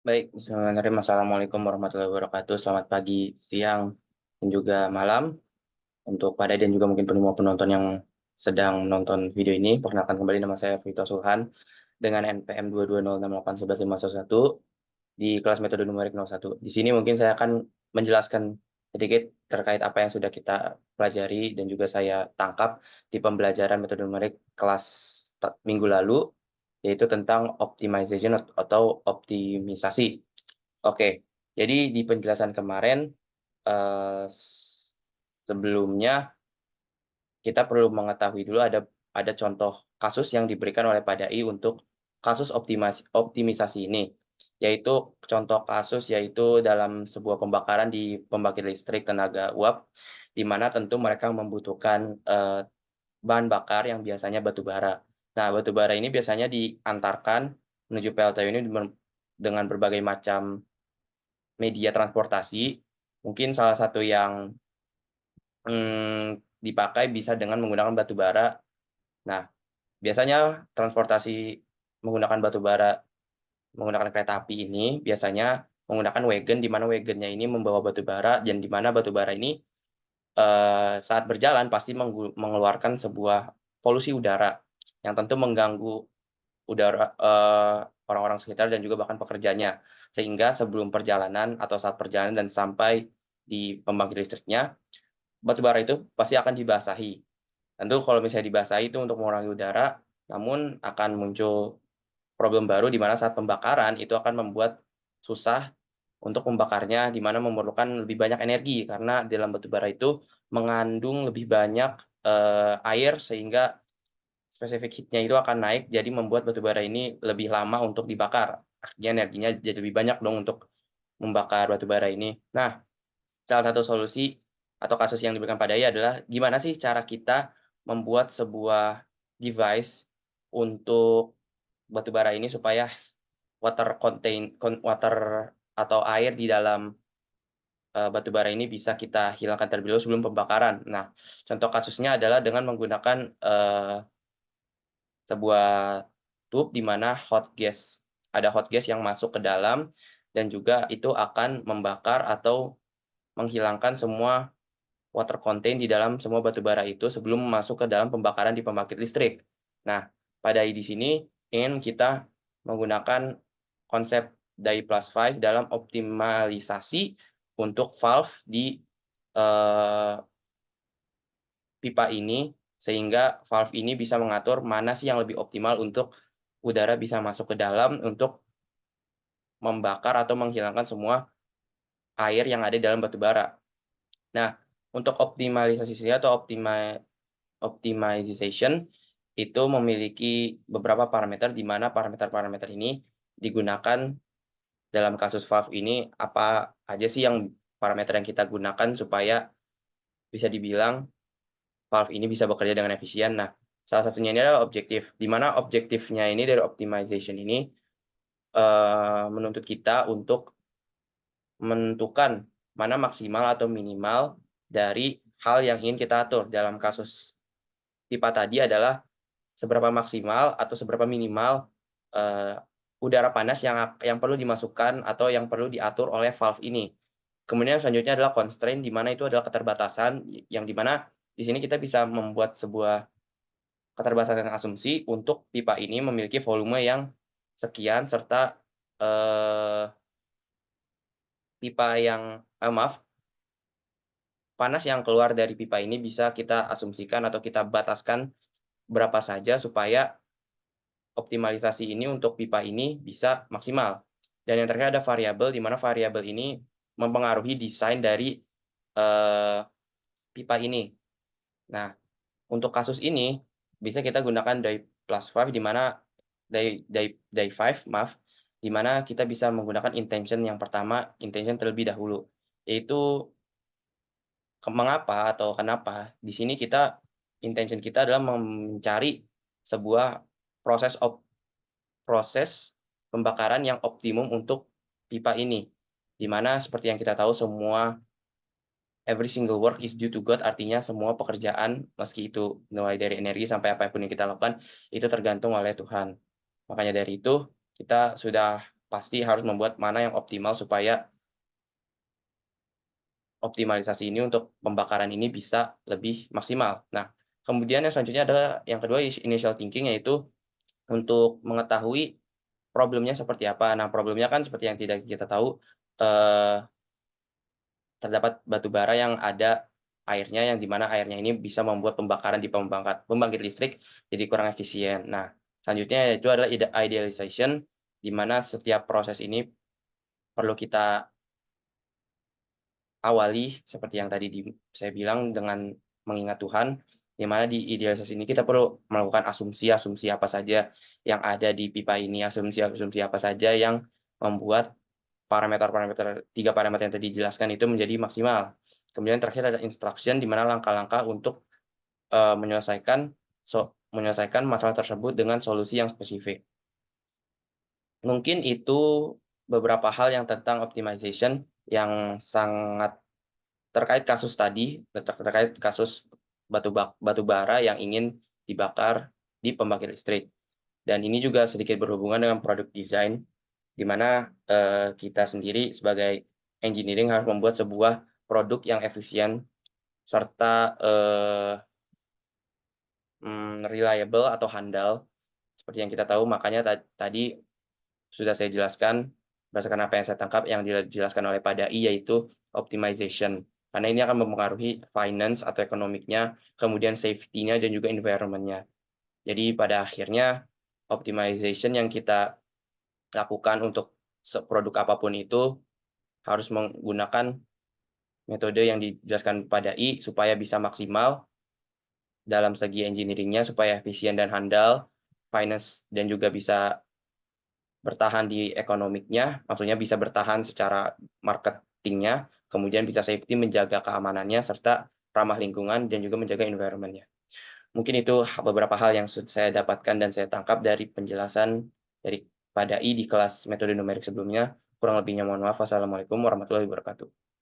Baik, bismillahirrahmanirrahim. Assalamualaikum warahmatullahi wabarakatuh. Selamat pagi, siang, dan juga malam untuk pada dan juga mungkin semua penonton yang sedang menonton video ini. Perkenalkan kembali nama saya Vito Sulhan dengan NPM 220681151 di kelas metode numerik 01. Di sini mungkin saya akan menjelaskan sedikit terkait apa yang sudah kita pelajari dan juga saya tangkap di pembelajaran metode numerik kelas minggu lalu, yaitu tentang optimization atau optimisasi. Oke, jadi di penjelasan kemarin, sebelumnya kita perlu mengetahui dulu ada contoh kasus yang diberikan oleh PADAI untuk kasus optimisasi ini, yaitu contoh kasus yaitu dalam sebuah pembakaran di pembangkit listrik tenaga uap, di mana tentu mereka membutuhkan, bahan bakar yang biasanya batu bara. Nah, batu bara ini biasanya diantarkan menuju PLTU ini dengan berbagai macam media transportasi. Mungkin salah satu yang, dipakai bisa dengan menggunakan batu bara. Nah, biasanya transportasi menggunakan batu bara, menggunakan kereta api ini biasanya menggunakan wagon, di mana wagonnya ini membawa batu bara dan di mana batu bara ini, saat berjalan pasti mengeluarkan sebuah polusi udara yang tentu mengganggu udara, orang-orang sekitar dan juga bahkan pekerjanya. Sehingga sebelum perjalanan atau saat perjalanan dan sampai di pembangkit listriknya, batu bara itu pasti akan dibasahi. Tentu kalau misalnya dibasahi itu untuk mengurangi udara, namun akan muncul problem baru di mana saat pembakaran itu akan membuat susah untuk membakarnya, di mana memerlukan lebih banyak energi karena di dalam batu bara itu mengandung lebih banyak, air sehingga spesifik heat-nya itu akan naik, jadi membuat batu bara ini lebih lama untuk dibakar. Artinya energinya jadi lebih banyak dong untuk membakar batu bara ini. Nah, salah satu solusi atau kasus yang diberikan pada ia adalah gimana sih cara kita membuat sebuah device untuk batu bara ini supaya water atau air di dalam, batu bara ini bisa kita hilangkan terlebih dahulu sebelum pembakaran. Nah, contoh kasusnya adalah dengan menggunakan, sebuah tube di mana ada hot gas yang masuk ke dalam dan juga itu akan membakar atau menghilangkan semua water content di dalam semua batu bara itu sebelum masuk ke dalam pembakaran di pembangkit listrik. Nah, pada di sini ingin kita menggunakan konsep Die+5 dalam optimalisasi untuk valve di, eee, pipa ini, sehingga valve ini bisa mengatur mana sih yang lebih optimal untuk udara bisa masuk ke dalam untuk membakar atau menghilangkan semua air yang ada di dalam batu bara. Nah, untuk optimalisasi sendiri atau optimization itu memiliki beberapa parameter, di mana parameter-parameter ini digunakan dalam kasus valve ini, apa aja sih yang parameter yang kita gunakan supaya bisa dibilang valve ini bisa bekerja dengan efisien. Nah, salah satunya ini adalah objektif, di mana objektifnya ini dari optimization ini, menuntut kita untuk menentukan mana maksimal atau minimal dari hal yang ingin kita atur. Dalam kasus pipa tadi adalah seberapa maksimal atau seberapa minimal, eee, udara panas yang perlu dimasukkan atau yang perlu diatur oleh valve ini. Kemudian selanjutnya adalah constraint, di mana itu adalah keterbatasan, yang di mana di sini kita bisa membuat sebuah keterbatasan asumsi untuk pipa ini memiliki volume yang sekian serta, eee, maaf, panas yang keluar dari pipa ini bisa kita asumsikan atau kita bataskan berapa saja supaya optimalisasi ini untuk pipa ini bisa maksimal. Dan yang terakhir ada variabel, di mana variabel ini mempengaruhi desain dari, eee, pipa ini. Nah, untuk kasus ini bisa kita gunakan Die+5 di mana Die5 maaf, di mana kita bisa menggunakan intention yang pertama, intention terlebih dahulu, yaitu mengapa atau kenapa di sini intention kita adalah mencari sebuah proses proses pembakaran yang optimum untuk pipa ini, di mana seperti yang kita tahu semua every single work is due to God, artinya semua pekerjaan meski itu mulai dari energi sampai apa pun yang kita lakukan, itu tergantung oleh Tuhan. Makanya dari itu, kita sudah pasti harus membuat mana yang optimal supaya optimalisasi ini untuk pembakaran ini bisa lebih maksimal. Nah, kemudian yang selanjutnya adalah yang kedua initial thinking, yaitu untuk mengetahui problemnya seperti apa. Nah, problemnya kan seperti yang tidak kita tahu, eee, terdapat batu bara yang ada airnya, yang di mana airnya ini bisa membuat pembakaran di pembangkit listrik jadi kurang efisien. Nah, selanjutnya yaitu adalah idealization, di mana setiap proses ini perlu kita awali seperti yang tadi saya bilang dengan mengingat Tuhan, di mana di idealisasi ini kita perlu melakukan asumsi-asumsi apa saja yang ada di pipa ini, asumsi-asumsi apa saja yang membuat parameter-parameter 3 parameter yang tadi dijelaskan itu menjadi maksimal. Kemudian terakhir ada instruction, di mana langkah-langkah untuk, menyelesaikan masalah tersebut dengan solusi yang spesifik. Mungkin itu beberapa hal yang tentang optimization yang sangat terkait kasus tadi, terkait kasus batu bara yang ingin dibakar di pembangkit listrik. Dan ini juga sedikit berhubungan dengan product design, di mana, kita sendiri sebagai engineering harus membuat sebuah produk yang efisien serta, reliable atau handal. Seperti yang kita tahu, makanya tadi sudah saya jelaskan, berdasarkan apa yang saya tangkap yang dijelaskan oleh Pak Dai, yaitu optimization. Karena ini akan mempengaruhi finance atau ekonomiknya, kemudian safety-nya dan juga environment-nya. Jadi pada akhirnya optimization yang kita lakukan untuk produk apapun itu harus menggunakan metode yang dijelaskan Pak Dai supaya bisa maksimal dalam segi engineering-nya, supaya efisien dan handal, finance dan juga bisa bertahan di ekonomiknya, maksudnya bisa bertahan secara marketingnya, kemudian bisa safety menjaga keamanannya, serta ramah lingkungan dan juga menjaga environment-nya. Mungkin itu beberapa hal yang saya dapatkan dan saya tangkap dari penjelasan dari Pak Dai di kelas metode numerik sebelumnya. Kurang lebihnya mohon maaf. Wassalamualaikum warahmatullahi wabarakatuh.